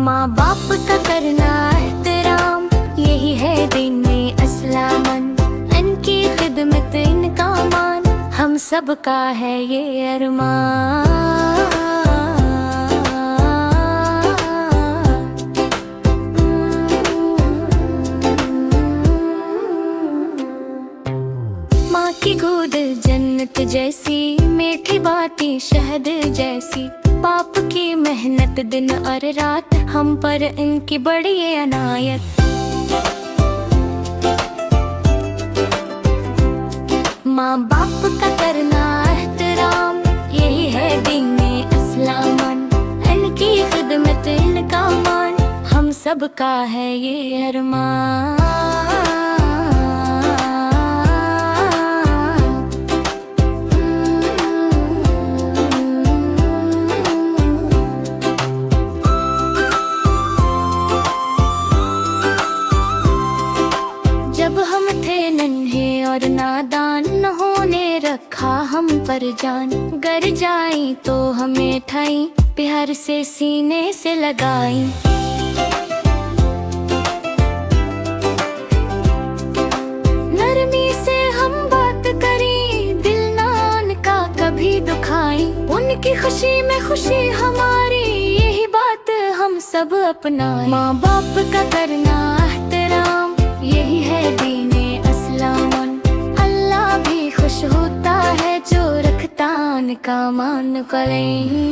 माँ बाप का करना एहतराम, यही है दीन में असला मन। इनकी खिदमत इनका मान, हम सब का है ये अरमान। माँ की गोद जन्नत जैसी, मीठी बातें शहद जैसी। बाप की मेहनत दिन और रात, हम पर इनकी बड़ी अनायत। माँ बाप का करना एहतराम, यही है दीन में असला मन। इनकी खिदमत इनका मान, हम सब का है ये अरमान। जब हम थे नन्हे और नादान, उन्होंने रखा हम पर जान। गर जाई तो हमें ठाई, प्यार से सीने से लगाई। नरमी से हम बात करी, दिल ना उनका कभी दुखाई। उनकी खुशी में खुशी हमारी, यही बात हम सब अपनाएं। माँ बाप का करना एहतराम, यही है दीने असला मन। अल्लाह भी खुश होता है जो रखता उनका मान करें।